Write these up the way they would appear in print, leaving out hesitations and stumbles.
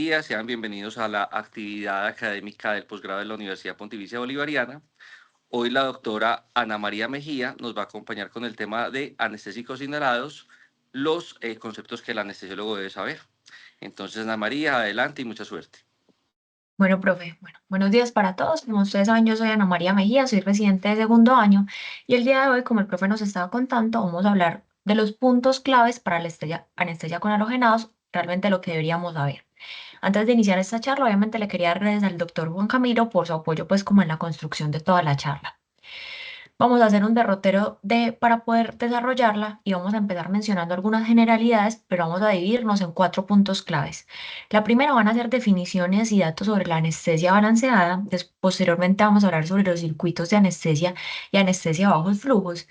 días, sean bienvenidos a la actividad académica del posgrado de la Universidad Pontificia Bolivariana. Hoy la doctora Ana María Mejía nos va a acompañar con el tema de anestésicos inhalados, los conceptos que el anestesiólogo debe saber. Entonces, Ana María, adelante y mucha suerte. Bueno, profe, buenos días para todos. Como ustedes saben, yo soy Ana María Mejía, soy residente de segundo año y el día de hoy, como el profe nos estaba contando, vamos a hablar de los puntos claves para la anestesia con halogenados, realmente lo que deberíamos saber. Antes de iniciar esta charla, obviamente le quería dar gracias al doctor Juan Camilo por su apoyo, pues como en la construcción de toda la charla. Vamos a hacer un derrotero para poder desarrollarla y vamos a empezar mencionando algunas generalidades, pero vamos a dividirnos en 4 puntos claves. La primera van a ser definiciones y datos sobre la anestesia balanceada. Posteriormente vamos a hablar sobre los circuitos de anestesia y anestesia a bajos flujos.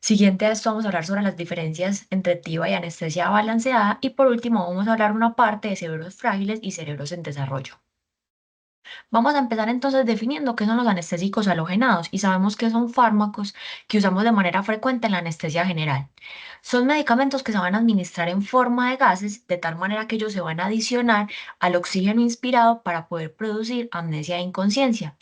Siguiente a esto vamos a hablar sobre las diferencias entre TIBA y anestesia balanceada. Y por último vamos a hablar una parte de cerebros frágiles y cerebros en desarrollo. Vamos a empezar entonces definiendo qué son los anestésicos halogenados y sabemos que son fármacos que usamos de manera frecuente en la anestesia general. Son medicamentos que se van a administrar en forma de gases de tal manera que ellos se van a adicionar al oxígeno inspirado para poder producir amnesia e inconsciencia.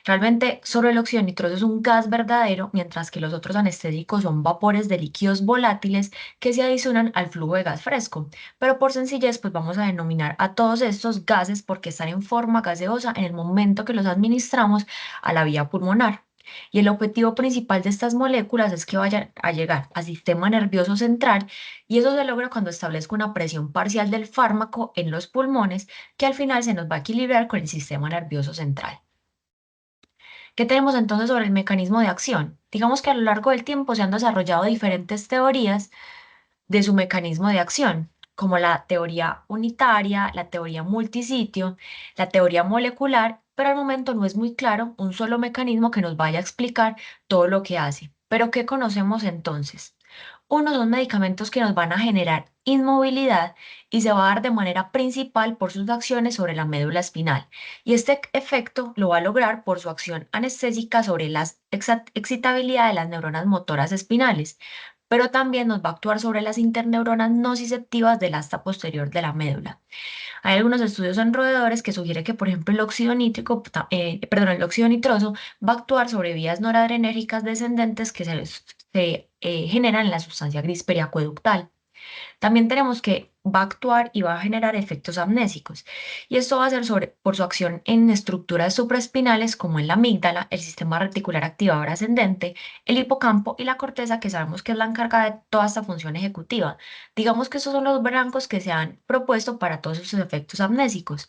Realmente solo el óxido nitroso es un gas verdadero, mientras que los otros anestésicos son vapores de líquidos volátiles que se adicionan al flujo de gas fresco. Pero por sencillez, pues vamos a denominar a todos estos gases porque están en forma gaseosa en el momento que los administramos a la vía pulmonar. Y el objetivo principal de estas moléculas es que vayan a llegar al sistema nervioso central y eso se logra cuando establezco una presión parcial del fármaco en los pulmones que al final se nos va a equilibrar con el sistema nervioso central. ¿Qué tenemos entonces sobre el mecanismo de acción? Digamos que a lo largo del tiempo se han desarrollado diferentes teorías de su mecanismo de acción, como la teoría unitaria, la teoría multisitio, la teoría molecular, pero al momento no es muy claro un solo mecanismo que nos vaya a explicar todo lo que hace. ¿Pero qué conocemos entonces? Uno son medicamentos que nos van a generar inmovilidad y se va a dar de manera principal por sus acciones sobre la médula espinal. Y este efecto lo va a lograr por su acción anestésica sobre la excitabilidad de las neuronas motoras espinales, pero también nos va a actuar sobre las interneuronas nociceptivas del asta posterior de la médula. Hay algunos estudios en roedores que sugieren que, por ejemplo, el óxido nítrico, el óxido nitroso va a actuar sobre vías noradrenérgicas descendentes que se generan en la sustancia gris periacueductal. También tenemos que va a actuar y va a generar efectos amnésicos. Y esto va a ser por su acción en estructuras supraespinales como en la amígdala, el sistema reticular activador ascendente, el hipocampo y la corteza, que sabemos que es la encargada de toda esta función ejecutiva. Digamos que estos son los blancos que se han propuesto para todos esos efectos amnésicos.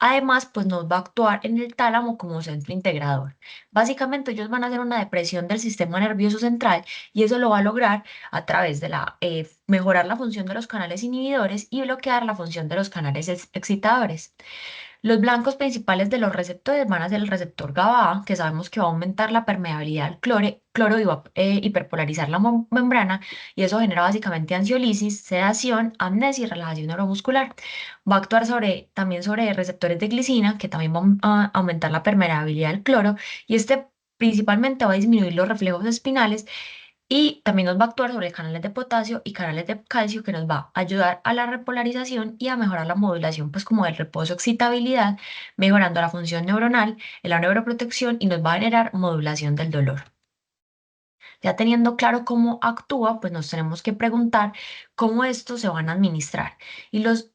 Además, pues nos va a actuar en el tálamo como centro integrador. Básicamente, ellos van a hacer una depresión del sistema nervioso central y eso lo va a lograr a través de mejorar la función de los canales inhibidores y bloquear la función de los canales excitadores. Los blancos principales de los receptores van a ser el receptor GABA, que sabemos que va a aumentar la permeabilidad al cloro y va a hiperpolarizar la membrana, y eso genera básicamente ansiolisis, sedación, amnesia y relajación neuromuscular. Va a actuar también sobre receptores de glicina, que también van a aumentar la permeabilidad al cloro, y este principalmente va a disminuir los reflejos espinales y también nos va a actuar sobre canales de potasio y canales de calcio que nos va a ayudar a la repolarización y a mejorar la modulación, pues como del reposo excitabilidad, mejorando la función neuronal, la neuroprotección y nos va a generar modulación del dolor. Ya teniendo claro cómo actúa, pues nos tenemos que preguntar cómo estos se van a administrar. Y los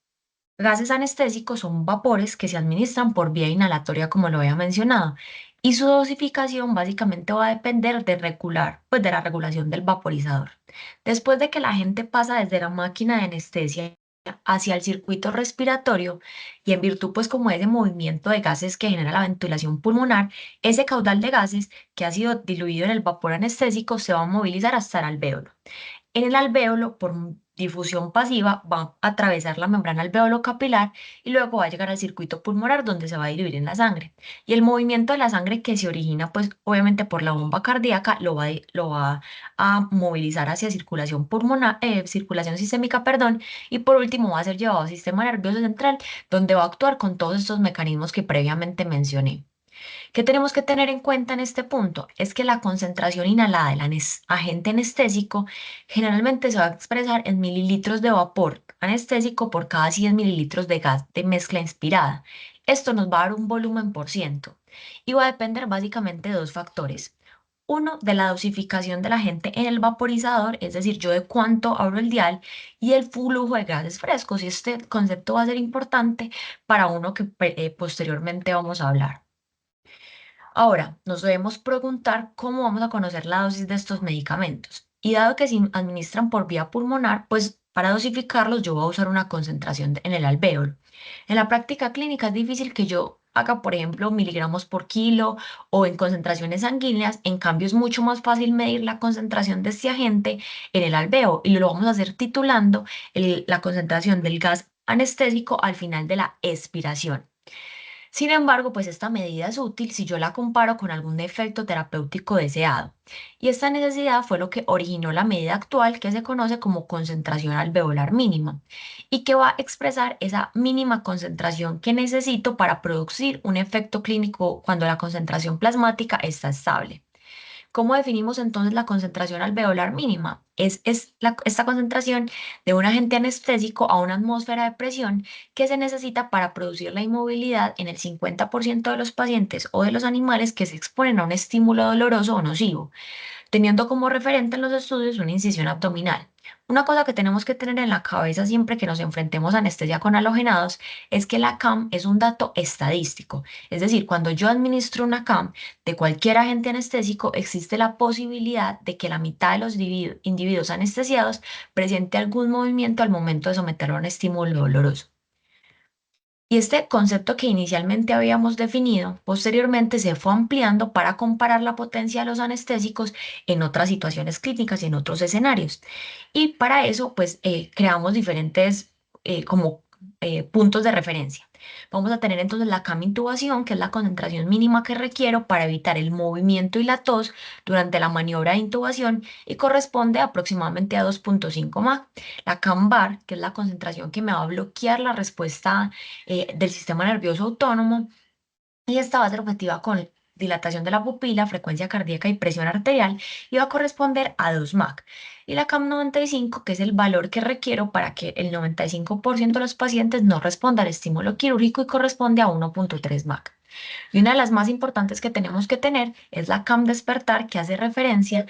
gases anestésicos son vapores que se administran por vía inhalatoria, como lo había mencionado, y su dosificación básicamente va a depender pues de la regulación del vaporizador. Después de que la gente pasa desde la máquina de anestesia hacia el circuito respiratorio y en virtud pues como de ese movimiento de gases que genera la ventilación pulmonar, ese caudal de gases que ha sido diluido en el vapor anestésico se va a movilizar hasta el alvéolo. En el alvéolo, por difusión pasiva, va a atravesar la membrana alvéolo capilar y luego va a llegar al circuito pulmonar donde se va a diluir en la sangre. Y el movimiento de la sangre que se origina, pues obviamente por la bomba cardíaca, lo va a movilizar hacia circulación pulmonar, circulación sistémica, perdón, y por último va a ser llevado al sistema nervioso central donde va a actuar con todos estos mecanismos que previamente mencioné. ¿Qué tenemos que tener en cuenta en este punto? Es que la concentración inhalada del agente anestésico generalmente se va a expresar en mililitros de vapor anestésico por cada 100 mililitros de gas de mezcla inspirada. Esto nos va a dar un volumen por ciento y va a depender básicamente de dos factores. Uno, de la dosificación de la gente en el vaporizador, es decir, yo de cuánto abro el dial, y el flujo de gases frescos. Y este concepto va a ser importante para uno que posteriormente vamos a hablar. Ahora, nos debemos preguntar cómo vamos a conocer la dosis de estos medicamentos. Y dado que se administran por vía pulmonar, pues para dosificarlos yo voy a usar una concentración en el alvéolo. En la práctica clínica es difícil que yo haga, por ejemplo, miligramos por kilo o en concentraciones sanguíneas. En cambio, es mucho más fácil medir la concentración de este agente en el alvéolo y lo vamos a hacer titulando la concentración del gas anestésico al final de la expiración. Sin embargo, pues esta medida es útil si yo la comparo con algún efecto terapéutico deseado. Y esta necesidad fue lo que originó la medida actual que se conoce como concentración alveolar mínima y que va a expresar esa mínima concentración que necesito para producir un efecto clínico cuando la concentración plasmática está estable. ¿Cómo definimos entonces la concentración alveolar mínima? Esta concentración de un agente anestésico a una atmósfera de presión que se necesita para producir la inmovilidad en el 50% de los pacientes o de los animales que se exponen a un estímulo doloroso o nocivo, teniendo como referente en los estudios una incisión abdominal. Una cosa que tenemos que tener en la cabeza siempre que nos enfrentemos a anestesia con halogenados es que la CAM es un dato estadístico. Es decir, cuando yo administro una CAM de cualquier agente anestésico, existe la posibilidad de que la mitad de los individuos anestesiados presente algún movimiento al momento de someterlo a un estímulo doloroso. Y este concepto que inicialmente habíamos definido, posteriormente se fue ampliando para comparar la potencia de los anestésicos en otras situaciones clínicas y en otros escenarios. Y para eso, pues, creamos diferentes puntos de referencia. Vamos a tener entonces la cama intubación, que es la concentración mínima que requiero para evitar el movimiento y la tos durante la maniobra de intubación y corresponde aproximadamente a 2,5 MAC. La CAMBAR, que es la concentración que me va a bloquear la respuesta del sistema nervioso autónomo, y esta va a ser objetiva con dilatación de la pupila, frecuencia cardíaca y presión arterial, y va a corresponder a 2 MAC. Y la CAM 95, que es el valor que requiero para que el 95% de los pacientes no responda al estímulo quirúrgico y corresponde a 1,3 MAC. Y una de las más importantes que tenemos que tener es la CAM despertar, que hace referencia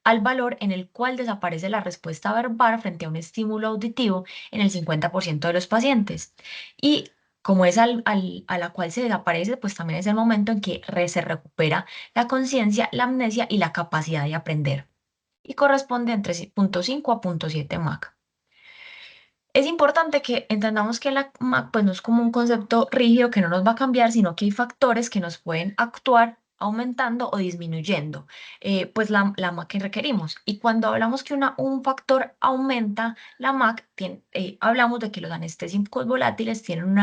al valor en el cual desaparece la respuesta verbal frente a un estímulo auditivo en el 50% de los pacientes. Y como es a la cual se desaparece, pues también es el momento en que se recupera la conciencia, la amnesia y la capacidad de aprender. Y corresponde entre 0,5 a 0,7 MAC. Es importante que entendamos que la MAC pues no es como un concepto rígido que no nos va a cambiar, sino que hay factores que nos pueden actuar aumentando o disminuyendo pues la MAC que requerimos. Y cuando hablamos que un factor aumenta la MAC, hablamos de que los anestésicos volátiles tienen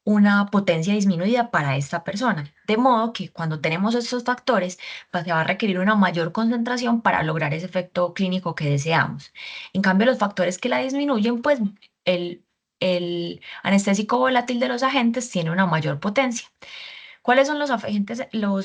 una potencia disminuida para esta persona. De modo que cuando tenemos estos factores, pues se va a requerir una mayor concentración para lograr ese efecto clínico que deseamos. En cambio, los factores que la disminuyen, pues el anestésico volátil de los agentes tiene una mayor potencia. ¿Cuáles son los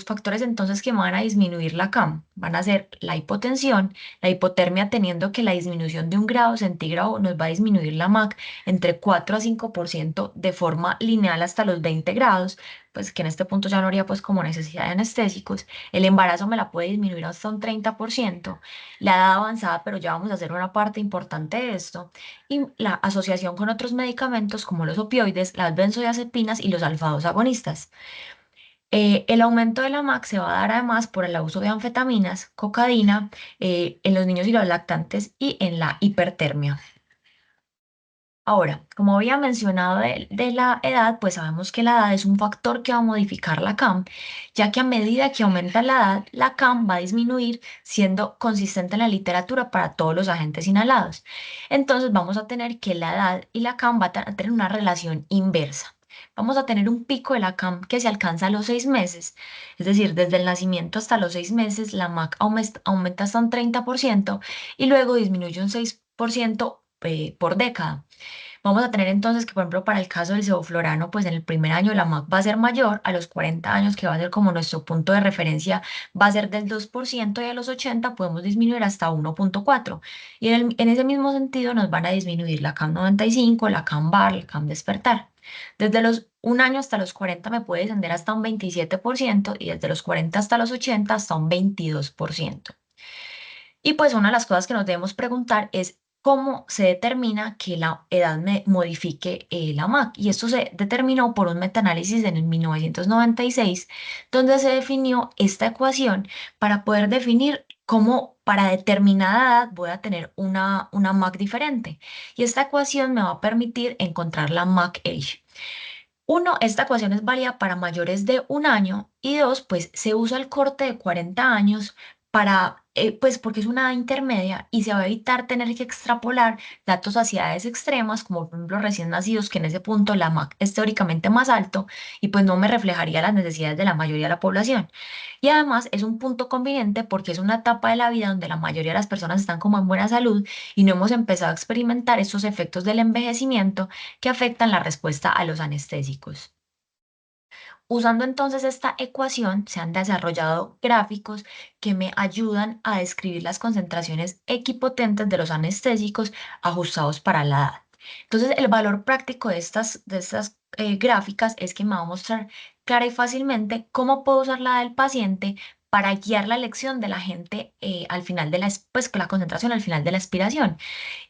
factores entonces que van a disminuir la CAM? Van a ser la hipotensión, la hipotermia, teniendo que la disminución de 1 grado centígrado nos va a disminuir la MAC entre 4 a 5% de forma lineal hasta los 20 grados, pues que en este punto ya no habría pues como necesidad de anestésicos. El embarazo me la puede disminuir hasta un 30%, la edad avanzada, pero ya vamos a hacer una parte importante de esto, y la asociación con otros medicamentos como los opioides, las benzodiazepinas y los alfa-2 agonistas. El aumento de la MAC se va a dar además por el uso de anfetaminas, cocaína, en los niños y los lactantes y en la hipertermia. Ahora, como había mencionado de la edad, pues sabemos que la edad es un factor que va a modificar la CAM, ya que a medida que aumenta la edad, la CAM va a disminuir, siendo consistente en la literatura para todos los agentes inhalados. Entonces vamos a tener que la edad y la CAM van a tener una relación inversa. Vamos a tener un pico de la CAM que se alcanza a los 6 meses, es decir, desde el nacimiento hasta los 6 meses, la MAC aumenta hasta un 30% y luego disminuye un 6% por década. Vamos a tener entonces que, por ejemplo, para el caso del sevoflurano, pues en el primer año la MAC va a ser mayor, a los 40 años, que va a ser como nuestro punto de referencia, va a ser del 2% y a los 80 podemos disminuir hasta 1,4. Y en ese mismo sentido nos van a disminuir la CAM 95, la CAM-BAR, la CAM-Despertar. Desde los 1 año hasta los 40 me puede descender hasta un 27% y desde los 40 hasta los 80 hasta un 22%. Y pues una de las cosas que nos debemos preguntar es cómo se determina que la edad me modifique la MAC. Y esto se determinó por un metaanálisis en el 1996, donde se definió esta ecuación para poder definir cómo para determinada edad voy a tener una MAC diferente. Y esta ecuación me va a permitir encontrar la MAC age. Uno, esta ecuación es válida para mayores de 1 año y dos, pues se usa el corte de 40 años para, pues porque es una edad intermedia y se va a evitar tener que extrapolar datos hacia edades extremas, como por ejemplo recién nacidos, que en ese punto la MAC es teóricamente más alto y pues no me reflejaría las necesidades de la mayoría de la población. Y además es un punto conveniente porque es una etapa de la vida donde la mayoría de las personas están como en buena salud y no hemos empezado a experimentar estos efectos del envejecimiento que afectan la respuesta a los anestésicos. Usando entonces esta ecuación, se han desarrollado gráficos que me ayudan a describir las concentraciones equipotentes de los anestésicos ajustados para la edad. Entonces, el valor práctico de estas gráficas es que me va a mostrar clara y fácilmente cómo puedo usar la edad del paciente para guiar la elección de la gente al final de pues, la concentración al final de la expiración.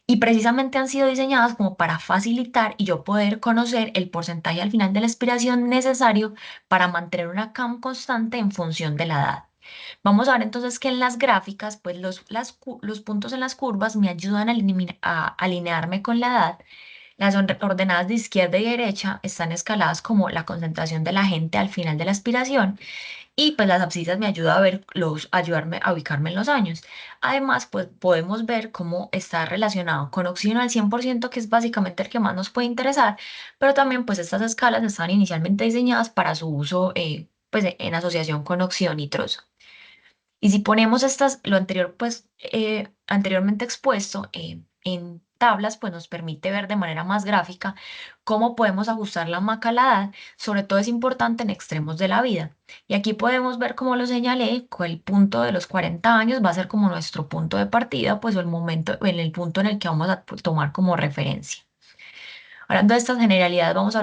Y precisamente han sido diseñadas como para facilitar y yo poder conocer el porcentaje al final de la expiración necesario para mantener una CAM constante en función de la edad. Vamos a ver entonces que en las gráficas, pues los puntos en las curvas me ayudan a alinearme con la edad. Las ordenadas de izquierda y derecha están escaladas como la concentración de la gente al final de la expiración y pues las abscisas me ayuda a ver ayudarme a ubicarme en los años. Además, pues podemos ver cómo está relacionado con oxígeno al 100%, que es básicamente el que más nos puede interesar, pero también pues estas escalas estaban inicialmente diseñadas para su uso pues en asociación con óxido nitroso. Y si ponemos lo anterior, pues anteriormente expuesto en tablas, pues nos permite ver de manera más gráfica cómo podemos ajustar la macalidad. Sobre todo es importante en extremos de la vida. Y aquí podemos ver, como lo señalé, con el punto de los 40 años va a ser como nuestro punto de partida, pues o el momento, en el punto en el que vamos a tomar como referencia. Hablando de estas generalidades, vamos a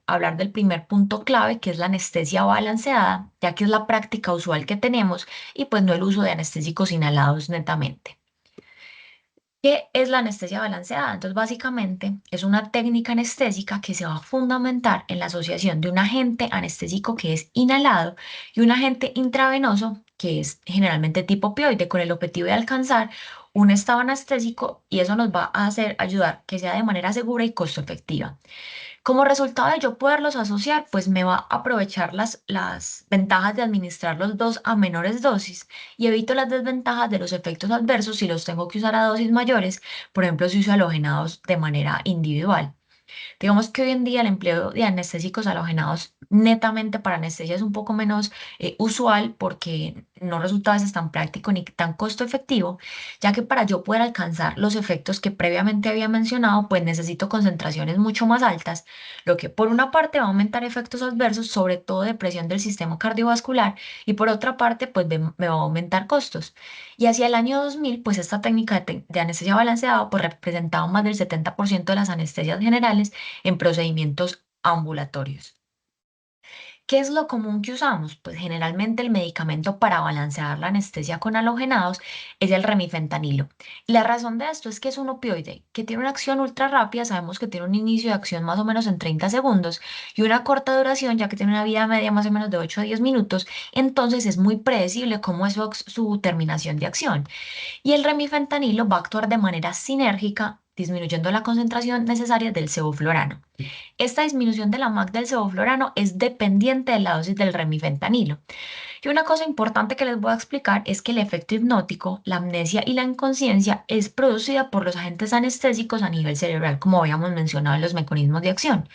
hablar del primer punto clave, que es la anestesia balanceada, ya que es la práctica usual que tenemos y pues no el uso de anestésicos inhalados netamente. ¿Qué es la anestesia balanceada? Entonces, básicamente es una técnica anestésica que se va a fundamentar en la asociación de un agente anestésico que es inhalado y un agente intravenoso que es generalmente tipo opioide, con el objetivo de alcanzar un estado anestésico, y eso nos va a hacer ayudar que sea de manera segura y costo efectiva. Como resultado de yo poderlos asociar, pues me va a aprovechar las ventajas de administrar los dos a menores dosis y evito las desventajas de los efectos adversos si los tengo que usar a dosis mayores, por ejemplo, si uso halogenados de manera individual. Digamos que hoy en día el empleo de anestésicos halogenados netamente para anestesia es un poco menos usual porque no resulta a veces tan práctico ni tan costo efectivo, ya que para yo poder alcanzar los efectos que previamente había mencionado, pues necesito concentraciones mucho más altas, lo que por una parte va a aumentar efectos adversos, sobre todo de presión del sistema cardiovascular, y por otra parte, pues me va a aumentar costos. Y hacia el año 2000, pues esta técnica de anestesia balanceada pues representaba más del 70% de las anestesias generales en procedimientos ambulatorios. ¿Qué es lo común que usamos? Pues generalmente el medicamento para balancear la anestesia con halogenados es el remifentanilo. Y la razón de esto es que es un opioide que tiene una acción ultra rápida, sabemos que tiene un inicio de acción más o menos en 30 segundos y una corta duración, ya que tiene una vida media más o menos de 8 a 10 minutos, entonces es muy predecible cómo es su terminación de acción. Y el remifentanilo va a actuar de manera sinérgica, disminuyendo la concentración necesaria del sevoflurano. Esta disminución de la MAC del sevoflurano es dependiente de la dosis del remifentanilo. Y una cosa importante que les voy a explicar es que el efecto hipnótico, la amnesia y la inconsciencia es producida por los agentes anestésicos a nivel cerebral, como habíamos mencionado en los mecanismos de acción.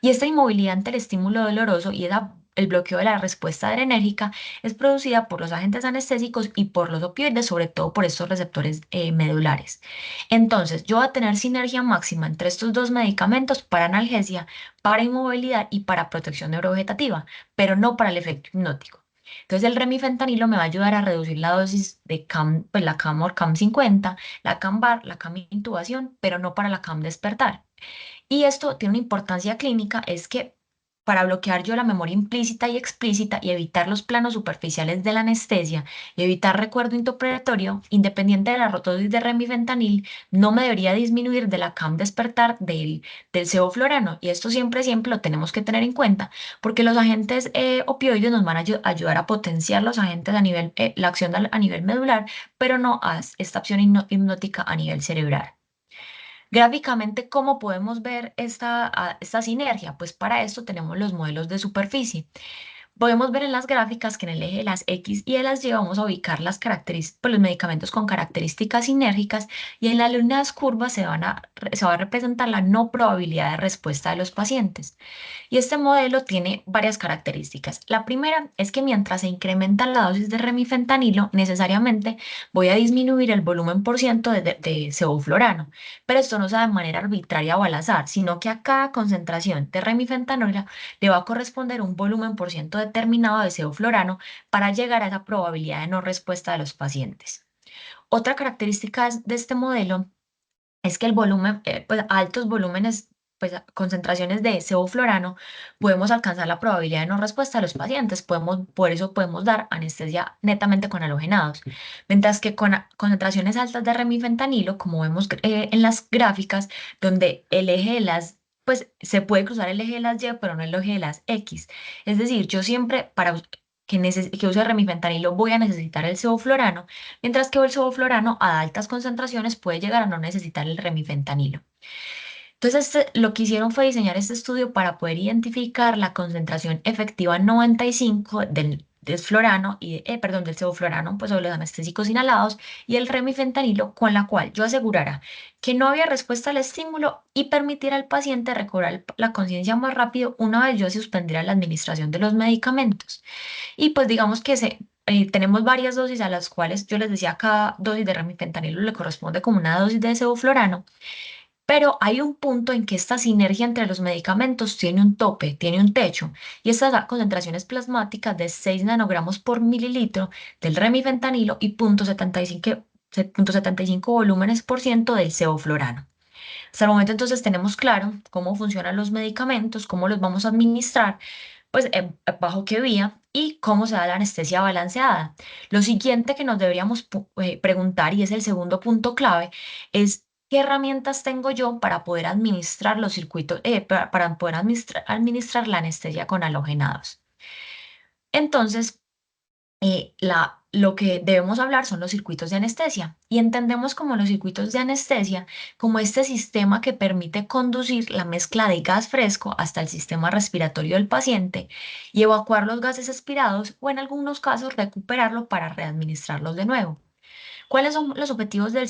Y esta inmovilidad ante el estímulo doloroso y esa el bloqueo de la respuesta adrenérgica es producida por los agentes anestésicos y por los opioides, sobre todo por estos receptores medulares. Entonces, yo voy a tener sinergia máxima entre estos dos medicamentos para analgesia, para inmovilidad y para protección neurovegetativa, pero no para el efecto hipnótico. Entonces, el remifentanilo me va a ayudar a reducir la dosis de CAM, pues la CAM o CAM 50, la CAM bar, la CAM intubación, pero no para la CAM despertar. Y esto tiene una importancia clínica, es que para bloquear yo la memoria implícita y explícita y evitar los planos superficiales de la anestesia y evitar recuerdo interpretatorio, independiente de la dosis de remifentanil, no me debería disminuir de la CAM despertar del sevoflurano. Y esto siempre, siempre lo tenemos que tener en cuenta, porque los agentes opioides nos van a ayudar a potenciar los agentes a nivel, la acción a nivel medular, pero no a esta acción hipnótica a nivel cerebral. Gráficamente, ¿cómo podemos ver esta sinergia? Pues para esto tenemos los modelos de superficie. Podemos ver en las gráficas que en el eje de las X y de las Y vamos a ubicar las características, pues los medicamentos con características sinérgicas y en las líneas curvas se va a representar la no probabilidad de respuesta de los pacientes. Y este modelo tiene varias características. La primera es que mientras se incrementa la dosis de remifentanilo, necesariamente voy a disminuir el volumen por ciento de sevoflurano, pero esto no se da de manera arbitraria o al azar, sino que a cada concentración de remifentanilo le va a corresponder un volumen por ciento determinado de sevoflurano para llegar a esa probabilidad de no respuesta de los pacientes. Otra característica de este modelo es que el volumen, pues a altos volúmenes, pues concentraciones de sevoflurano, podemos alcanzar la probabilidad de no respuesta de los pacientes. Por eso podemos dar anestesia netamente con halogenados. Mientras que con concentraciones altas de remifentanilo, como vemos en las gráficas, donde el eje de las, pues se puede cruzar el eje de las Y, pero no el eje de las X. Es decir, yo siempre que use remifentanilo voy a necesitar el sevoflurano, mientras que el sevoflurano a altas concentraciones puede llegar a no necesitar el remifentanilo. Entonces, lo que hicieron fue diseñar este estudio para poder identificar la concentración efectiva 95 del florano perdón, del sevoflurano, pues sobre los anestésicos inhalados y el remifentanilo, con la cual yo asegurara que no había respuesta al estímulo y permitiera al paciente recobrar la conciencia más rápido una vez yo suspendiera la administración de los medicamentos. Y pues digamos que tenemos varias dosis a las cuales yo les decía cada dosis de remifentanilo le corresponde como una dosis de sevoflurano, pero hay un punto en que esta sinergia entre los medicamentos tiene un tope, tiene un techo, y estas son concentraciones plasmáticas de 6 nanogramos por mililitro del remifentanilo y 0,75 volúmenes por ciento del sevoflurano. Hasta el momento entonces tenemos claro cómo funcionan los medicamentos, cómo los vamos a administrar, pues bajo qué vía y cómo se da la anestesia balanceada. Lo siguiente que nos deberíamos preguntar, y es el segundo punto clave, es qué herramientas tengo yo para poder administrar los circuitos, para poder administrar la anestesia con halogenados. Entonces, lo que debemos hablar son los circuitos de anestesia y entendemos como los circuitos de anestesia como este sistema que permite conducir la mezcla de gas fresco hasta el sistema respiratorio del paciente y evacuar los gases expirados o en algunos casos recuperarlo para readministrarlos de nuevo. ¿Cuáles son los objetivos de los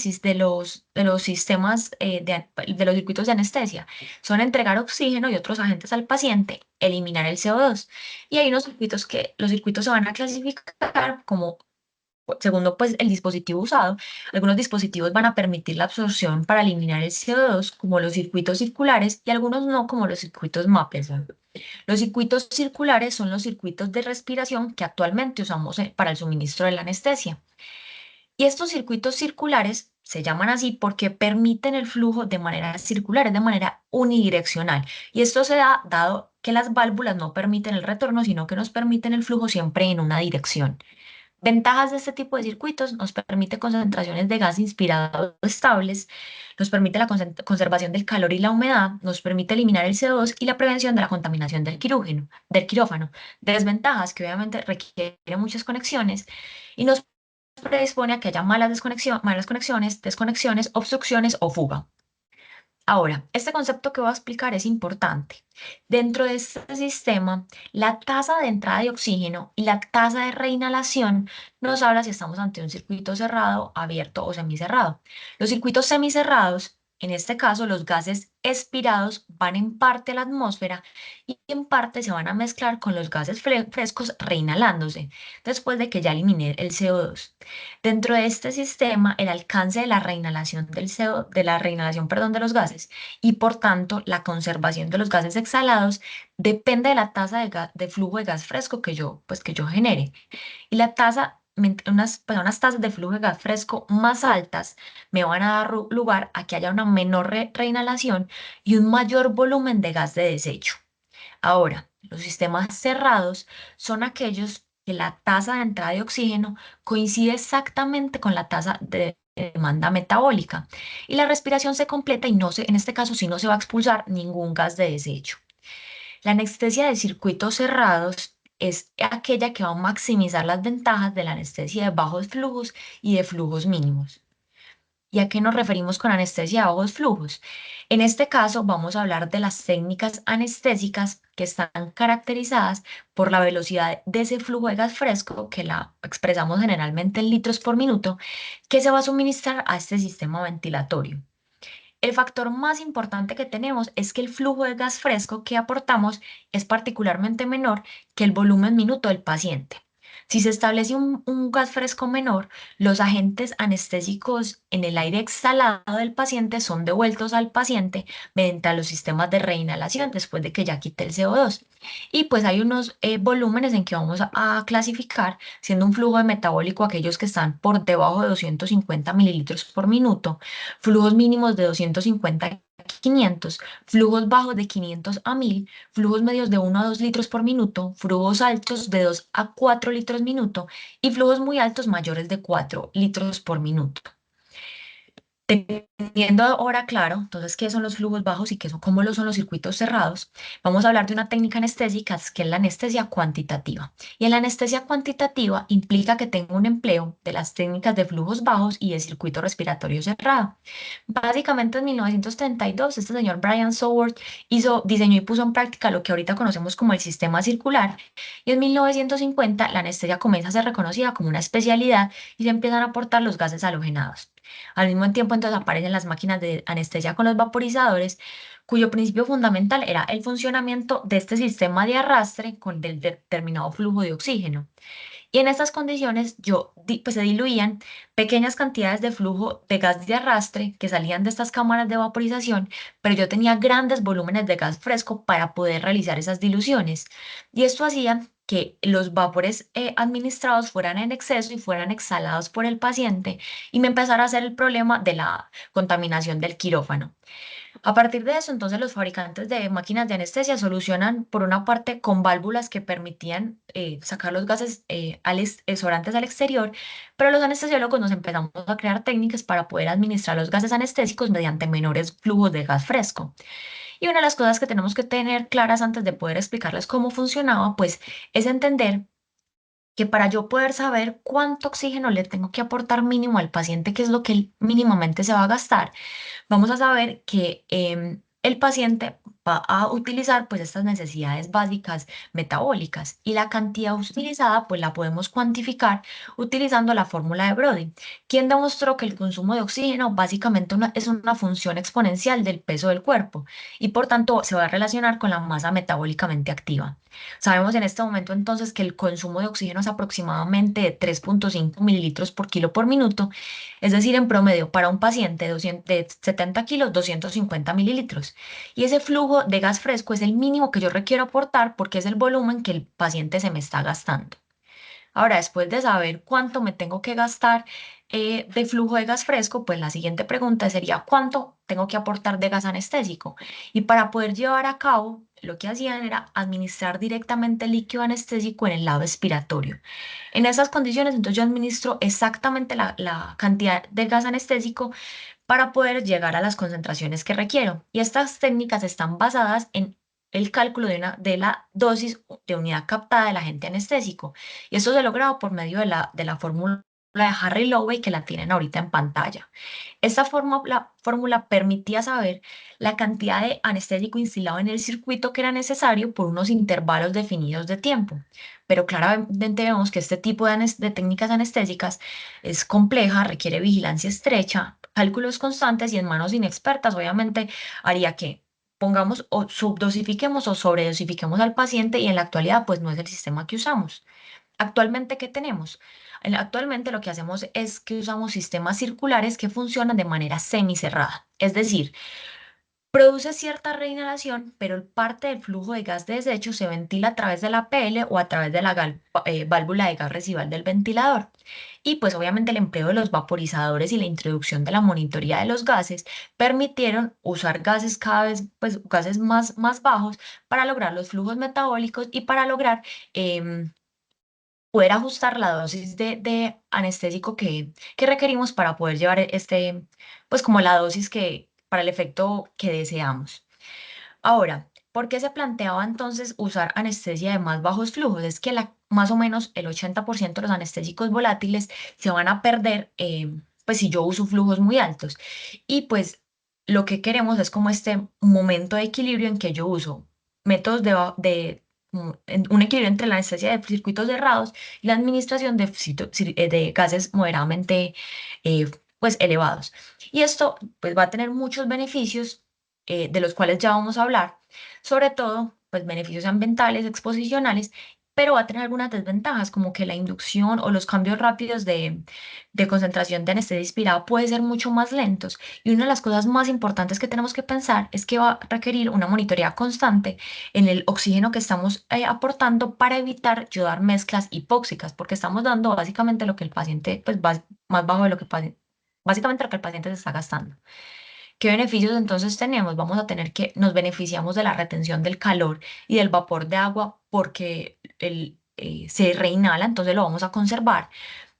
sistemas de los circuitos de anestesia? Son entregar oxígeno y otros agentes al paciente, eliminar el CO2. Y hay unos circuitos que los circuitos se van a clasificar como segundo pues el dispositivo usado. Algunos dispositivos van a permitir la absorción para eliminar el CO2, como los circuitos circulares, y algunos no, como los circuitos MAPES. Los circuitos circulares son los circuitos de respiración que actualmente usamos para el suministro de la anestesia. Y estos circuitos circulares se llaman así porque permiten el flujo de manera circular, es de manera unidireccional. Y esto se da dado que las válvulas no permiten el retorno, sino que nos permiten el flujo siempre en una dirección. Ventajas de este tipo de circuitos: nos permite concentraciones de gas inspirado estables, nos permite la conservación del calor y la humedad, nos permite eliminar el CO2 y la prevención de la contaminación del quirófano. Desventajas: que obviamente requiere muchas conexiones y nos predispone a que haya malas conexiones, desconexiones, obstrucciones o fuga. Ahora, este concepto que voy a explicar es importante. Dentro de este sistema, la tasa de entrada de oxígeno y la tasa de reinhalación nos habla si estamos ante un circuito cerrado, abierto o semicerrado. Los circuitos semicerrados En este caso, los gases expirados van en parte a la atmósfera y en parte se van a mezclar con los gases frescos reinhalándose, después de que ya eliminé el CO2. Dentro de este sistema, el alcance de la reinhalación perdón, de los gases y por tanto la conservación de los gases exhalados depende de la tasa de flujo de gas fresco que yo genere. Y la tasa, unas tasas de flujo de gas fresco más altas me van a dar lugar a que haya una menor reinhalación y un mayor volumen de gas de desecho. Ahora, los sistemas cerrados son aquellos que la tasa de entrada de oxígeno coincide exactamente con la tasa de demanda metabólica y la respiración se completa y en este caso sí no se va a expulsar ningún gas de desecho. La anestesia de circuitos cerrados es aquella que va a maximizar las ventajas de la anestesia de bajos flujos y de flujos mínimos. ¿Y a qué nos referimos con anestesia de bajos flujos? En este caso vamos a hablar de las técnicas anestésicas que están caracterizadas por la velocidad de ese flujo de gas fresco, que la expresamos generalmente en litros por minuto, que se va a suministrar a este sistema ventilatorio. El factor más importante que tenemos es que el flujo de gas fresco que aportamos es particularmente menor que el volumen minuto del paciente. Si se establece un gas fresco menor, los agentes anestésicos en el aire exhalado del paciente son devueltos al paciente mediante a los sistemas de reinhalación después de que ya quite el CO2. Y pues hay unos volúmenes en que vamos a clasificar, siendo un flujo de metabólico aquellos que están por debajo de 250 mililitros por minuto, flujos mínimos de 250 a 500, flujos bajos de 500 a 1000, flujos medios de 1 a 2 litros por minuto, flujos altos de 2 a 4 litros minuto y flujos muy altos mayores de 4 litros por minuto. Teniendo ahora claro, entonces, qué son los flujos bajos y cómo lo son los circuitos cerrados, vamos a hablar de una técnica anestésica que es la anestesia cuantitativa. Y en la anestesia cuantitativa implica que tengo un empleo de las técnicas de flujos bajos y de circuito respiratorio cerrado. Básicamente en 1932, este señor Brian Soward diseñó y puso en práctica lo que ahorita conocemos como el sistema circular. Y en 1950 la anestesia comienza a ser reconocida como una especialidad y se empiezan a aportar los gases halogenados. Al mismo tiempo, entonces aparecen las máquinas de anestesia con los vaporizadores, cuyo principio fundamental era el funcionamiento de este sistema de arrastre con el determinado flujo de oxígeno. Y en estas condiciones pues se diluían pequeñas cantidades de flujo de gas de arrastre que salían de estas cámaras de vaporización, pero yo tenía grandes volúmenes de gas fresco para poder realizar esas diluciones. Y esto hacía que los vapores administrados fueran en exceso y fueran exhalados por el paciente y me empezara a hacer el problema de la contaminación del quirófano. A partir de eso, entonces los fabricantes de máquinas de anestesia solucionan, por una parte, con válvulas que permitían sacar los gases exorantes al exterior, pero los anestesiólogos nos empezamos a crear técnicas para poder administrar los gases anestésicos mediante menores flujos de gas fresco. Y una de las cosas que tenemos que tener claras antes de poder explicarles cómo funcionaba, pues, es entender que para yo poder saber cuánto oxígeno le tengo que aportar mínimo al paciente, que es lo que él mínimamente se va a gastar, vamos a saber que el paciente va a utilizar pues estas necesidades básicas metabólicas y la cantidad utilizada pues la podemos cuantificar utilizando la fórmula de Brody, quien demostró que el consumo de oxígeno básicamente es una función exponencial del peso del cuerpo y por tanto se va a relacionar con la masa metabólicamente activa. Sabemos en este momento entonces que el consumo de oxígeno es aproximadamente de 3,5 mililitros por kilo por minuto, es decir, en promedio para un paciente de 70 kilos, 250 mililitros. Y ese flujo de gas fresco es el mínimo que yo requiero aportar porque es el volumen que el paciente se me está gastando. Ahora, después de saber cuánto me tengo que gastar de flujo de gas fresco, pues la siguiente pregunta sería cuánto tengo que aportar de gas anestésico. Y para poder llevar a cabo, lo que hacían era administrar directamente el líquido anestésico en el lado expiratorio. En esas condiciones, entonces yo administro exactamente la cantidad de gas anestésico para poder llegar a las concentraciones que requiero. Y estas técnicas están basadas en el cálculo de la dosis de unidad captada del agente anestésico. Y esto se logra por medio de la fórmula la de Harry Lowe que la tienen ahorita en pantalla. Esta fórmula permitía saber la cantidad de anestésico instilado en el circuito que era necesario por unos intervalos definidos de tiempo. Pero claramente vemos que este tipo de técnicas anestésicas es compleja, requiere vigilancia estrecha, cálculos constantes y en manos inexpertas, obviamente haría que pongamos o subdosifiquemos o sobredosifiquemos al paciente y en la actualidad pues no es el sistema que usamos. Actualmente, ¿qué tenemos? Actualmente lo que hacemos es que usamos sistemas circulares que funcionan de manera semicerrada. Es decir, produce cierta reinhalación, pero parte del flujo de gas de desecho se ventila a través de la PL o a través de la válvula de gas residual del ventilador. Y pues obviamente el empleo de los vaporizadores y la introducción de la monitoría de los gases permitieron usar gases cada vez, pues gases más bajos para lograr los flujos metabólicos y para lograr poder ajustar la dosis de anestésico que requerimos para poder llevar pues como la dosis para el efecto que deseamos. Ahora, ¿por qué se planteaba entonces usar anestesia de más bajos flujos? Es que más o menos el 80% de los anestésicos volátiles se van a perder, pues si yo uso flujos muy altos. Y pues lo que queremos es como este momento de equilibrio en que yo uso métodos un equilibrio entre la anestesia de circuitos cerrados y la administración de gases moderadamente eh, pues elevados. Y esto pues va a tener muchos beneficios de los cuales ya vamos a hablar, sobre todo, pues beneficios ambientales, exposicionales, pero va a tener algunas desventajas, como que la inducción o los cambios rápidos de concentración de anestesia inspirada puede ser mucho más lentos. Y una de las cosas más importantes que tenemos que pensar es que va a requerir una monitoría constante en el oxígeno que estamos aportando para evitar yo dar mezclas hipóxicas, porque estamos dando básicamente lo que el paciente, pues más bajo de lo que básicamente lo que el paciente se está gastando. ¿Qué beneficios entonces tenemos? Vamos a tener que nos beneficiamos de la retención del calor y del vapor de agua porque se reinhala, entonces lo vamos a conservar.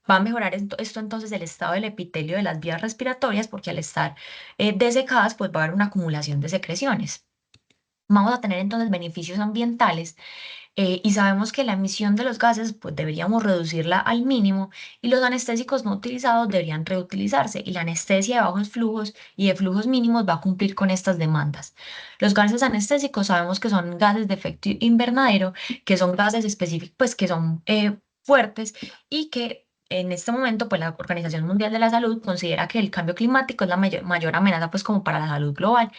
Va a mejorar esto entonces el estado del epitelio de las vías respiratorias porque al estar desecadas pues va a haber una acumulación de secreciones. Vamos a tener entonces beneficios ambientales y sabemos que la emisión de los gases, pues deberíamos reducirla al mínimo y los anestésicos no utilizados deberían reutilizarse y la anestesia de bajos flujos y de flujos mínimos va a cumplir con estas demandas. Los gases anestésicos sabemos que son gases de efecto invernadero, que son gases específicos, pues que son fuertes y que en este momento, pues la Organización Mundial de la Salud considera que el cambio climático es la mayor amenaza, pues como para la salud global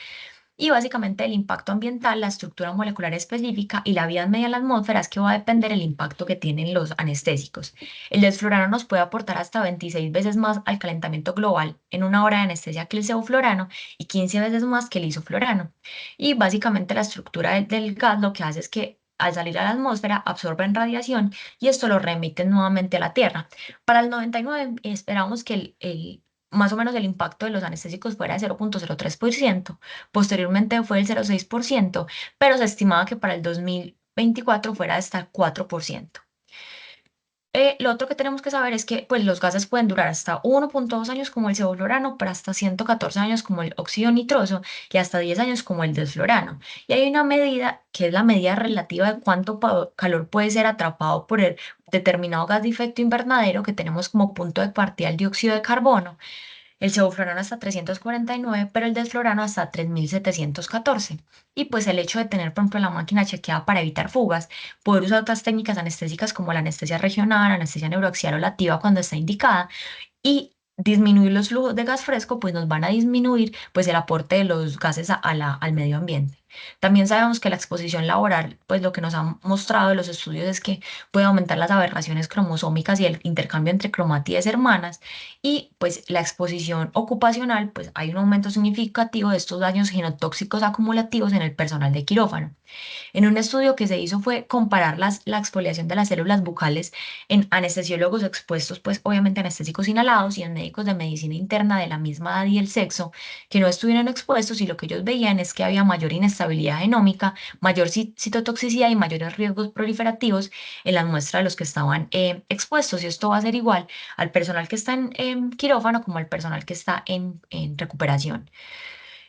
y básicamente el impacto ambiental, la estructura molecular específica y la vida media en la atmósfera es que va a depender el impacto que tienen los anestésicos. El desflurano nos puede aportar hasta 26 veces más al calentamiento global en una hora de anestesia que el sevoflurano y 15 veces más que el isoflurano. Y básicamente la estructura del gas lo que hace es que al salir a la atmósfera absorben radiación y esto lo remiten nuevamente a la Tierra. Para el 99 esperamos que más o menos el impacto de los anestésicos fuera de 0,03%. Posteriormente fue el 0,6%, pero se estimaba que para el 2024 fuera hasta el 4%. Lo otro que tenemos que saber es que pues, los gases pueden durar hasta 1,2 años como el sevoflurano, pero hasta 114 años como el óxido nitroso y hasta 10 años como el desflurano. Y hay una medida que es la medida relativa de cuánto calor puede ser atrapado por el determinado gas de efecto invernadero que tenemos como punto de partida el dióxido de carbono. El sevoflurano hasta 349, pero el desflurano hasta 3714. Y pues el hecho de tener, por ejemplo, la máquina chequeada para evitar fugas, poder usar otras técnicas anestésicas como la anestesia regional, anestesia neuroaxial o lativa cuando está indicada, y disminuir los flujos de gas fresco, pues nos van a disminuir pues el aporte de los gases al medio ambiente. También sabemos que la exposición laboral, pues lo que nos han mostrado los estudios es que puede aumentar las aberraciones cromosómicas y el intercambio entre cromátides hermanas y pues la exposición ocupacional, pues hay un aumento significativo de estos daños genotóxicos acumulativos en el personal de quirófano. En un estudio que se hizo fue comparar la exfoliación de las células bucales en anestesiólogos expuestos, pues obviamente a anestésicos inhalados y en médicos de medicina interna de la misma edad y el sexo que no estuvieron expuestos y lo que ellos veían es que había mayor inestabilidad genómica, mayor citotoxicidad y mayores riesgos proliferativos en las muestras de los que estaban expuestos y esto va a ser igual al personal que está en quirófano como al personal que está en recuperación.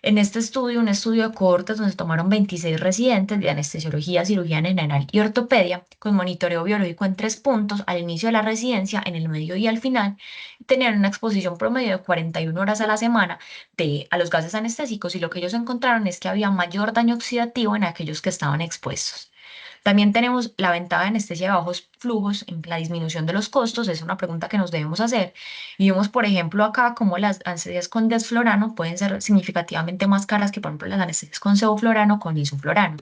En este estudio, un estudio de cohortes donde se tomaron 26 residentes de anestesiología, cirugía general y ortopedia, con monitoreo biológico en 3 puntos, al inicio de la residencia, en el medio y al final, tenían una exposición promedio de 41 horas a la semana a los gases anestésicos, y lo que ellos encontraron es que había mayor daño oxidativo en aquellos que estaban expuestos. También tenemos la ventaja de anestesia de bajos flujos en la disminución de los costos, es una pregunta que nos debemos hacer. Y vemos, por ejemplo, acá cómo las anestesias con desflorano pueden ser significativamente más caras que, por ejemplo, las anestesias con sevoflurano o con isoflurano.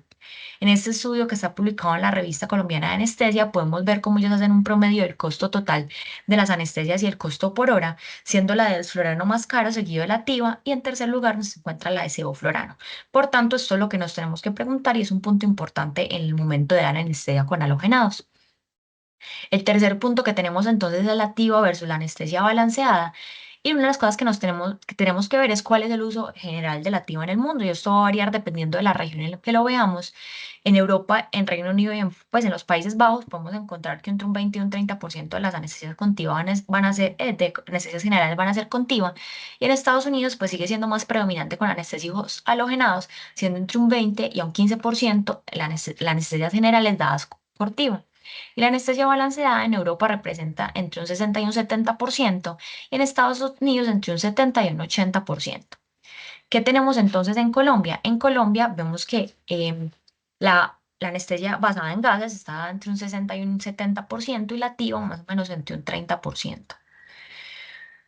En este estudio que está publicado en la Revista Colombiana de Anestesia, podemos ver cómo ellos hacen un promedio del costo total de las anestesias y el costo por hora, siendo la de desflorano más cara, seguido de la activa, y en tercer lugar se encuentra la de sevoflurano. Por tanto, esto es lo que nos tenemos que preguntar y es un punto importante en el momento de dar anestesia con halogenados. El tercer punto que tenemos entonces es la activa versus la anestesia balanceada. Y una de las cosas que tenemos que ver es cuál es el uso general de la activa en el mundo. Y esto va a variar dependiendo de la región en la que lo veamos. En Europa, en Reino Unido y pues en los Países Bajos podemos encontrar que entre un 20 y un 30% de las anestesias contiva van a ser, de anestesias generales van a ser contiva. Y en Estados Unidos pues sigue siendo más predominante con anestésicos halogenados, siendo entre un 20 y un 15% las anestesias generales dadas cortiva. Y la anestesia balanceada en Europa representa entre un 60 y un 70%, y en Estados Unidos entre un 70 y un 80%. ¿Qué tenemos entonces en Colombia? En Colombia vemos que la anestesia basada en gases está entre un 60 y un 70% y la activa más o menos entre un 30%.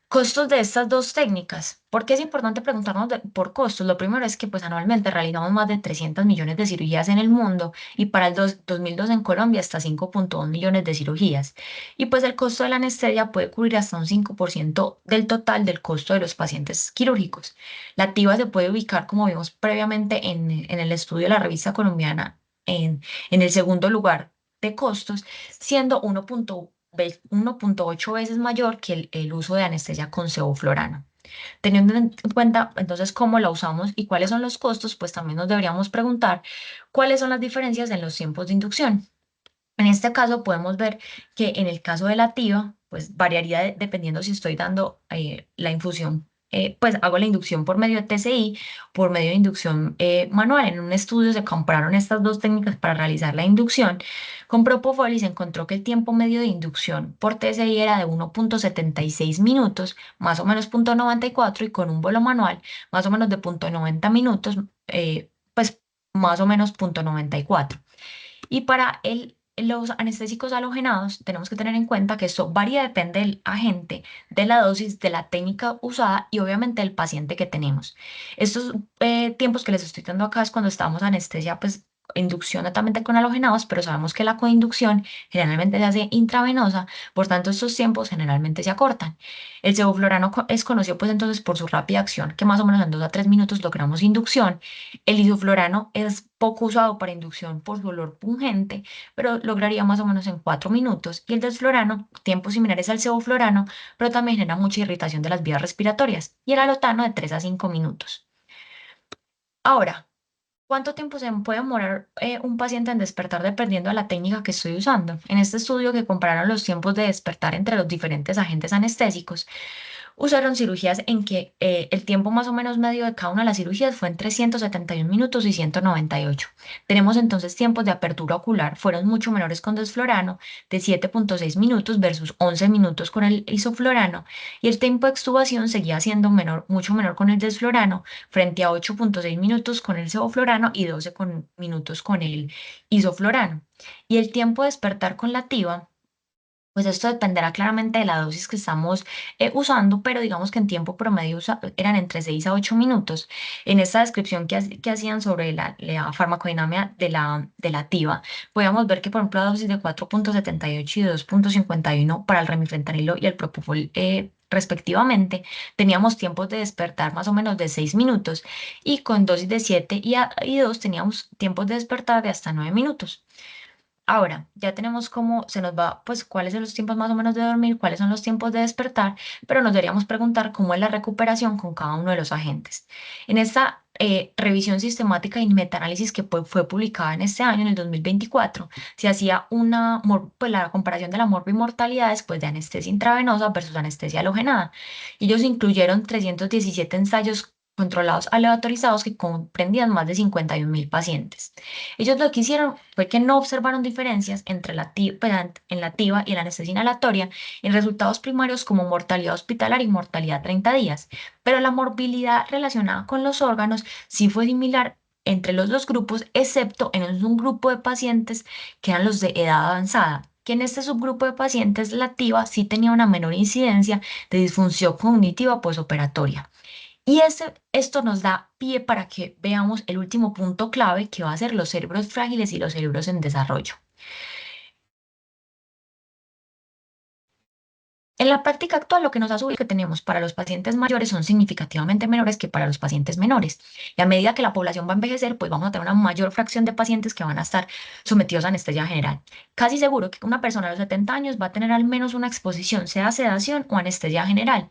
Costos de estas dos técnicas. ¿Por qué es importante preguntarnos por costos? Lo primero es que pues anualmente realizamos más de 300 millones de cirugías en el mundo, y para el 2002 en Colombia hasta 5,2 millones de cirugías. Y pues el costo de la anestesia puede cubrir hasta un 5% del total del costo de los pacientes quirúrgicos. La activa se puede ubicar, como vimos previamente en el estudio de la revista colombiana, en el segundo lugar de costos, siendo 1,8 veces mayor que el uso de anestesia con sevoflurano. Teniendo en cuenta entonces cómo la usamos y cuáles son los costos, pues también nos deberíamos preguntar cuáles son las diferencias en los tiempos de inducción. En este caso podemos ver que en el caso de la TIVA, pues variaría dependiendo si estoy dando la infusión, pues hago la inducción por medio de TCI, por medio de inducción manual. En un estudio se compararon estas dos técnicas para realizar la inducción. Con Propofol y se encontró que el tiempo medio de inducción por TCI era de 1,76 minutos, más o menos 0,94, y con un bolo manual más o menos de 0,90 minutos, pues más o menos 0,94. Y para los anestésicos halogénados tenemos que tener en cuenta que esto varía, depende del agente, de la dosis, de la técnica usada y obviamente del paciente que tenemos. Estos tiempos que les estoy dando acá es cuando estamos anestesia, pues inducción netamente con halogenados, pero sabemos que la coinducción generalmente se hace intravenosa, por tanto estos tiempos generalmente se acortan. El sevoflurano es conocido pues entonces por su rápida acción, que más o menos en 2 a 3 minutos logramos inducción. El isoflurano es poco usado para inducción por su olor pungente, pero lograría más o menos en 4 minutos. Y el desflurano, tiempos similares al sevoflurano, pero también genera mucha irritación de las vías respiratorias. Y el alotano de 3 a 5 minutos. Ahora, ¿cuánto tiempo se puede demorar un paciente en despertar dependiendo de la técnica que estoy usando? En este estudio que compararon los tiempos de despertar entre los diferentes agentes anestésicos, usaron cirugías en que el tiempo más o menos medio de cada una de las cirugías fue entre 171 minutos y 198. Tenemos entonces tiempos de apertura ocular, fueron mucho menores con desflorano, de 7,6 minutos versus 11 minutos con el isoflorano, y el tiempo de extubación seguía siendo menor, mucho menor con el desflorano, frente a 8,6 minutos con el sevoflorano y 12 minutos con el isoflorano. Y el tiempo de despertar con la TIVA, pues esto dependerá claramente de la dosis que estamos usando, pero digamos que en tiempo promedio eran entre 6 a 8 minutos. En esta descripción que hacían sobre la farmacodinámica de la TIVA, podíamos ver que, por ejemplo, la dosis de 4,78 y de 2,51 para el remifentanilo y el propofol, respectivamente, teníamos tiempos de despertar más o menos de 6 minutos, y con dosis de 7 y 2 teníamos tiempos de despertar de hasta 9 minutos. Ahora, ya tenemos cómo se nos va, pues cuáles son los tiempos más o menos de dormir, cuáles son los tiempos de despertar, pero nos deberíamos preguntar cómo es la recuperación con cada uno de los agentes. En esta revisión sistemática y metaanálisis que fue publicada en este año, en el 2024, se hacía pues, la comparación de la morbimortalidad después de anestesia intravenosa versus anestesia halogenada. Ellos incluyeron 317 ensayos controlados aleatorizados que comprendían más de 51.000 pacientes. Ellos lo que hicieron fue que no observaron diferencias entre en la TIVA y la anestesia inhalatoria en resultados primarios como mortalidad hospitalaria y mortalidad 30 días, pero la morbilidad relacionada con los órganos sí fue similar entre los dos grupos, excepto en un grupo de pacientes que eran los de edad avanzada, que en este subgrupo de pacientes la TIVA sí tenía una menor incidencia de disfunción cognitiva posoperatoria. Y esto nos da pie para que veamos el último punto clave que va a ser los cerebros frágiles y los cerebros en desarrollo. En la práctica actual, lo que nos ha subido que tenemos para los pacientes mayores son significativamente menores que para los pacientes menores. Y a medida que la población va a envejecer, pues vamos a tener una mayor fracción de pacientes que van a estar sometidos a anestesia general. Casi seguro que una persona de los 70 años va a tener al menos una exposición, sea sedación o anestesia general.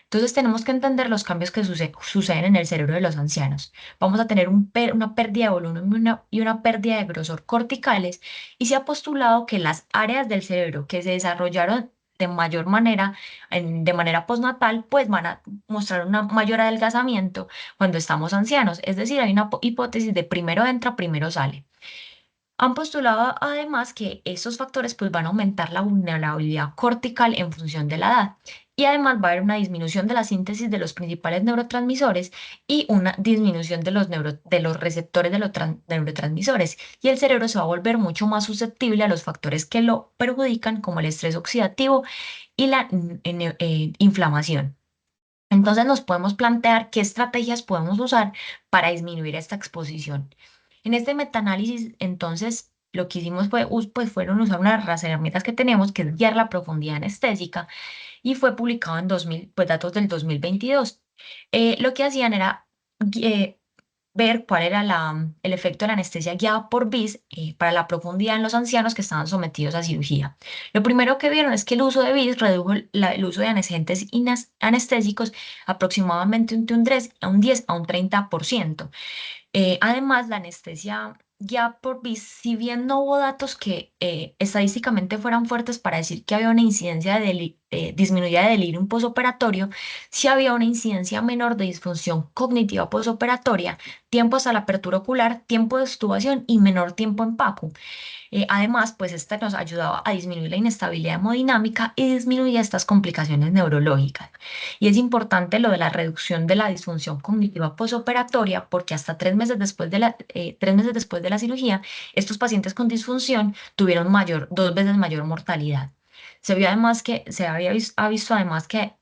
Entonces tenemos que entender los cambios que suceden en el cerebro de los ancianos. Vamos a tener una pérdida de volumen y una pérdida de grosor corticales y se ha postulado que las áreas del cerebro que se desarrollaron de mayor manera, de manera postnatal, pues van a mostrar un mayor adelgazamiento cuando estamos ancianos. Es decir, hay una hipótesis de primero entra, primero sale. Han postulado además que estos factores pues, van a aumentar la vulnerabilidad cortical en función de la edad. Y además va a haber una disminución de la síntesis de los principales neurotransmisores y una disminución de los receptores de los neurotransmisores. Y el cerebro se va a volver mucho más susceptible a los factores que lo perjudican, como el estrés oxidativo y la inflamación. Entonces nos podemos plantear qué estrategias podemos usar para disminuir esta exposición. En este metaanálisis, entonces, lo que hicimos pues, fueron usar una de las herramientas que tenemos, que es guiar la profundidad anestésica, y fue publicado en 2000, pues, datos del 2022. Lo que hacían era eh, ver cuál era el efecto de la anestesia guiada por BIS para la profundidad en los ancianos que estaban sometidos a cirugía. Lo primero que vieron es que el uso de BIS redujo el uso de agentes anestésicos aproximadamente a un 10 a un 30%. Además, la anestesia guiada por BIS, si bien no hubo datos que estadísticamente fueran fuertes para decir que había una incidencia disminuida de delirium posoperatorio, sí había una incidencia menor de disfunción cognitiva posoperatoria, tiempo hasta la apertura ocular, tiempo de extubación y menor tiempo en PACU. Además, pues esta nos ayudaba a disminuir la inestabilidad hemodinámica y disminuía estas complicaciones neurológicas. Y es importante lo de la reducción de la disfunción cognitiva posoperatoria, porque hasta 3 meses después de 3 meses después de la cirugía, estos pacientes con disfunción tuvieron 2 veces mayor mortalidad. Se vio además que se ha visto además que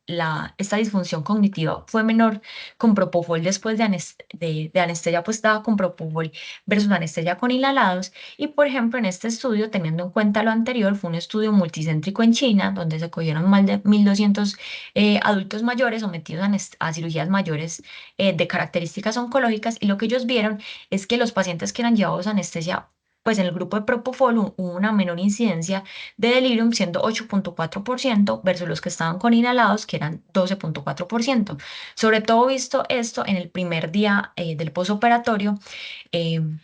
esta disfunción cognitiva fue menor con propofol después de anestesia pues dada con propofol versus anestesia con inhalados. Y por ejemplo, en este estudio, teniendo en cuenta lo anterior, fue un estudio multicéntrico en China, donde se cogieron más de 1.200 adultos mayores sometidos a cirugías mayores de características oncológicas, y lo que ellos vieron es que los pacientes que eran llevados a anestesia, pues en el grupo de propofol hubo una menor incidencia de delirium, siendo 8,4% versus los que estaban con inhalados, que eran 12,4%. Sobre todo visto esto en el primer día del posoperatorio,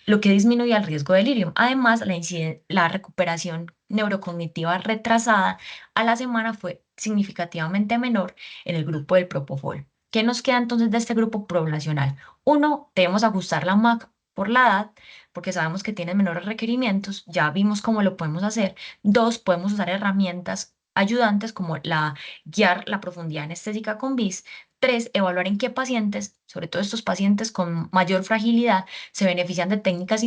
lo que disminuye el riesgo de delirium. Además, la recuperación neurocognitiva retrasada a la semana fue significativamente menor en el grupo del propofol. ¿Qué nos queda entonces de este grupo poblacional? Uno, debemos ajustar la MAC por la edad, porque sabemos que tiene menores requerimientos, ya vimos cómo lo podemos hacer. Dos, podemos usar herramientas ayudantes como guiar la profundidad anestésica con BIS. Tres, evaluar en qué pacientes, sobre todo estos pacientes con mayor fragilidad, se benefician de técnicas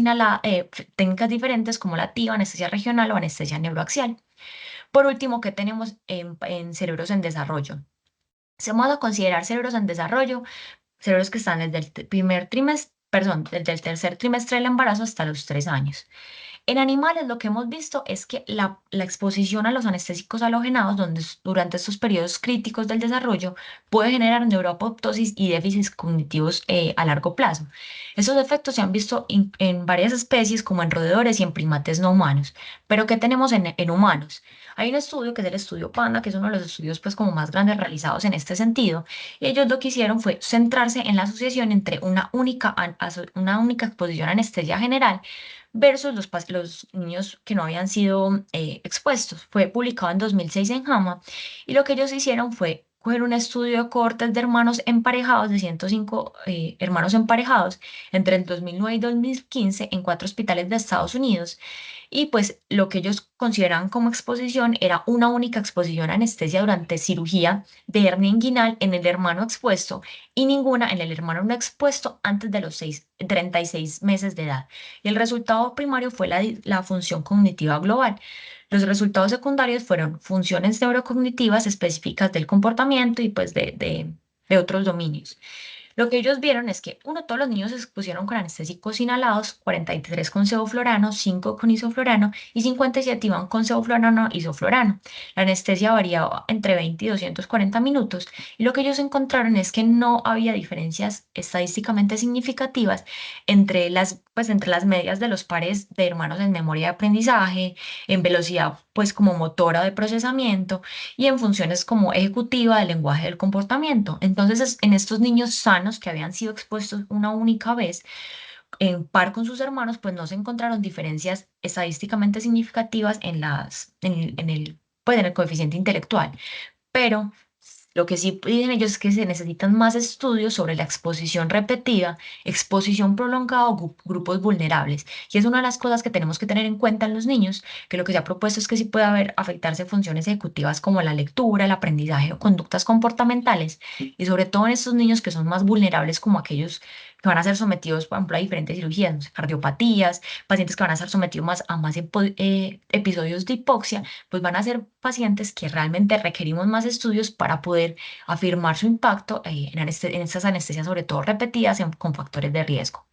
diferentes como la TIVA, anestesia regional o anestesia neuroaxial. Por último, ¿qué tenemos en cerebros en desarrollo? Se vamos a considerar cerebros en desarrollo, cerebros que están desde el primer trimestre, perdón, desde el tercer trimestre del embarazo hasta los 3 años. En animales lo que hemos visto es que la exposición a los anestésicos halogenados durante estos periodos críticos del desarrollo puede generar neuroapoptosis y déficits cognitivos a largo plazo. Esos efectos se han visto en varias especies como en roedores y en primates no humanos. Pero ¿qué tenemos en humanos? Hay un estudio que es el estudio PANDA, que es uno de los estudios pues como más grandes realizados en este sentido. Y ellos lo que hicieron fue centrarse en la asociación entre una única exposición a anestesia general versus los niños que no habían sido expuestos. Fue publicado en 2006 en JAMA, y lo que ellos hicieron fue coger un estudio de cohortes de hermanos emparejados, de 105 hermanos emparejados, entre el 2009 y 2015 en 4 hospitales de Estados Unidos. Y pues lo que ellos consideran como exposición era una única exposición a anestesia durante cirugía de hernia inguinal en el hermano expuesto y ninguna en el hermano no expuesto antes de los 36 meses de edad. Y el resultado primario fue la función cognitiva global. Los resultados secundarios fueron funciones neurocognitivas específicas del comportamiento y pues de otros dominios. Lo que ellos vieron es que, uno, todos los niños se expusieron con anestésicos inhalados, 43 con sevoflurano, 5 con isoflurano y 57 iban con sevoflurano e isoflurano. La anestesia variaba entre 20 y 240 minutos y lo que ellos encontraron es que no había diferencias estadísticamente significativas entre las medias de los pares de hermanos en memoria de aprendizaje, en velocidad pues como motora de procesamiento y en funciones como ejecutiva del lenguaje del comportamiento. Entonces, en estos niños sanos que habían sido expuestos una única vez, en par con sus hermanos, pues no se encontraron diferencias estadísticamente significativas en el coeficiente intelectual. Pero lo que sí dicen ellos es que se necesitan más estudios sobre la exposición repetida, exposición prolongada o grupos vulnerables. Y es una de las cosas que tenemos que tener en cuenta en los niños, que lo que se ha propuesto es que sí puede haber afectarse funciones ejecutivas como la lectura, el aprendizaje o conductas comportamentales. Y sobre todo en estos niños que son más vulnerables como aquellos que van a ser sometidos, por ejemplo, a diferentes cirugías, no sé, cardiopatías, pacientes que van a ser sometidos a más episodios de hipoxia, pues van a ser pacientes que realmente requerimos más estudios para poder afirmar su impacto en estas anestesias, sobre todo repetidas, con factores de riesgo.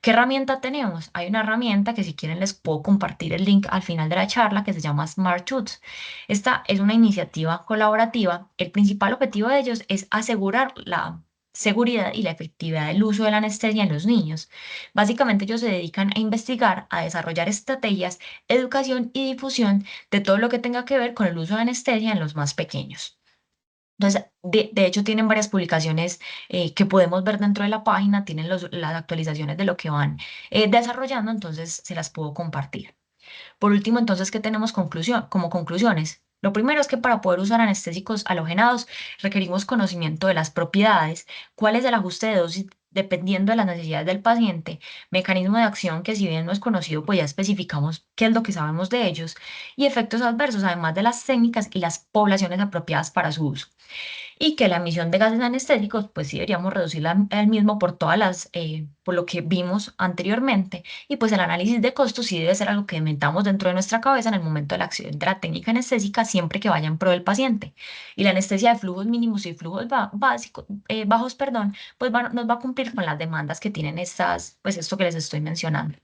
¿Qué herramienta tenemos? Hay una herramienta que si quieren les puedo compartir el link al final de la charla que se llama Smart Shoots. Esta es una iniciativa colaborativa. El principal objetivo de ellos es asegurar la seguridad y la efectividad del uso de la anestesia en los niños. Básicamente ellos se dedican a investigar, a desarrollar estrategias, educación y difusión de todo lo que tenga que ver con el uso de anestesia en los más pequeños. Entonces, de hecho, tienen varias publicaciones que podemos ver dentro de la página, tienen las actualizaciones de lo que van desarrollando, entonces se las puedo compartir. Por último, entonces, ¿qué tenemos como conclusiones? Lo primero es que para poder usar anestésicos halogenados requerimos conocimiento de las propiedades, cuál es el ajuste de dosis dependiendo de las necesidades del paciente, mecanismo de acción que si bien no es conocido, pues ya especificamos qué es lo que sabemos de ellos, y efectos adversos, además de las técnicas y las poblaciones apropiadas para su uso y que la emisión de gases anestéticos, pues sí deberíamos reducirla al mismo por lo que vimos anteriormente, y pues el análisis de costos sí debe ser algo que metamos dentro de nuestra cabeza en el momento de la acción de la técnica anestésica, siempre que vaya en pro del paciente. Y la anestesia de flujos mínimos y flujos bajos, perdón, pues nos va a cumplir con las demandas que tienen pues esto que les estoy mencionando.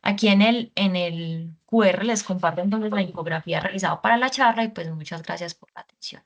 Aquí en el QR les comparto entonces la infografía realizada para la charla y pues muchas gracias por la atención.